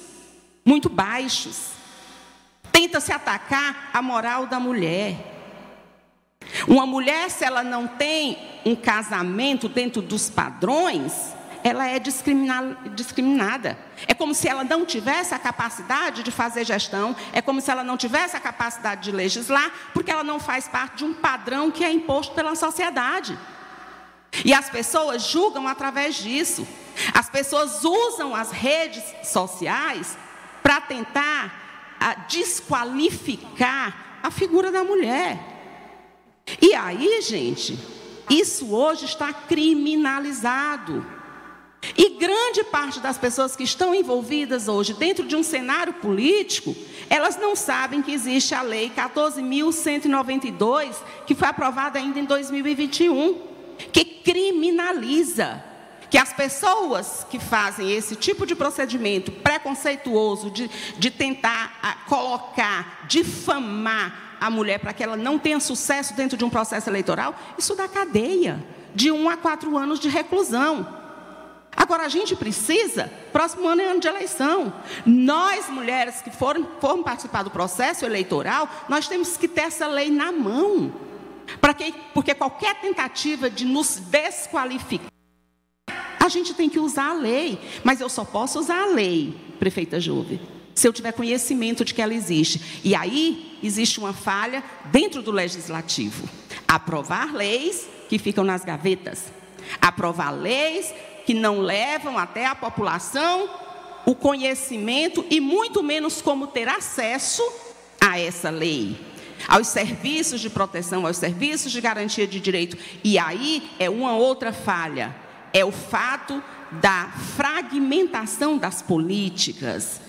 muito baixos. Tenta se atacar a moral da mulher. Uma mulher, se ela não tem um casamento dentro dos padrões, ela é discriminada. É como se ela não tivesse a capacidade de fazer gestão, é como se ela não tivesse a capacidade de legislar, porque ela não faz parte de um padrão que é imposto pela sociedade. E as pessoas julgam através disso. As pessoas usam as redes sociais para tentar desqualificar a figura da mulher. E aí, gente, isso hoje está criminalizado. E grande parte das pessoas que estão envolvidas hoje dentro de um cenário político, elas não sabem que existe a Lei 14.192, que foi aprovada ainda em 2021, que criminaliza que as pessoas que fazem esse tipo de procedimento preconceituoso de tentar colocar, difamar a mulher para que ela não tenha sucesso dentro de um processo eleitoral, isso dá cadeia de 1 a 4 anos de reclusão. Agora, a gente precisa, próximo ano é ano de eleição, nós mulheres que formos participar do processo eleitoral, nós temos que ter essa lei na mão, porque qualquer tentativa de nos desqualificar, a gente tem que usar a lei, mas eu só posso usar a lei, prefeita Júlia, se eu tiver conhecimento de que ela existe. E aí existe uma falha dentro do legislativo. Aprovar leis que ficam nas gavetas, aprovar leis que não levam até a população o conhecimento e muito menos como ter acesso a essa lei, aos serviços de proteção, aos serviços de garantia de direito. E aí é uma outra falha, é o fato da fragmentação das políticas.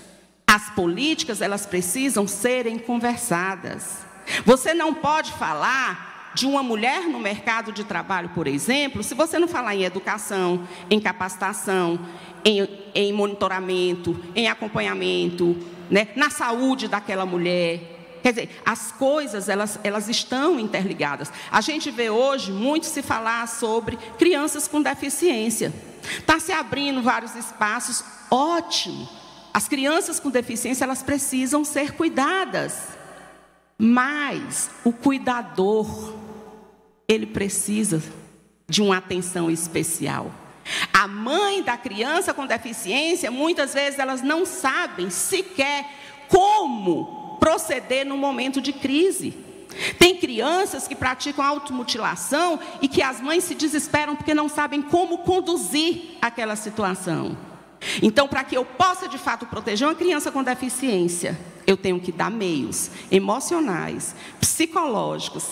As políticas, elas precisam serem conversadas. Você não pode falar de uma mulher no mercado de trabalho, por exemplo, se você não falar em educação, em capacitação, em monitoramento, em acompanhamento, né, na saúde daquela mulher. Quer dizer, as coisas, elas estão interligadas. A gente vê hoje muito se falar sobre crianças com deficiência. Está se abrindo vários espaços, ótimo. As crianças com deficiência, elas precisam ser cuidadas. Mas o cuidador, ele precisa de uma atenção especial. A mãe da criança com deficiência, muitas vezes elas não sabem sequer como proceder no momento de crise. Tem crianças que praticam automutilação e que as mães se desesperam porque não sabem como conduzir aquela situação. Então, para que eu possa de fato proteger uma criança com deficiência, eu tenho que dar meios emocionais, psicológicos,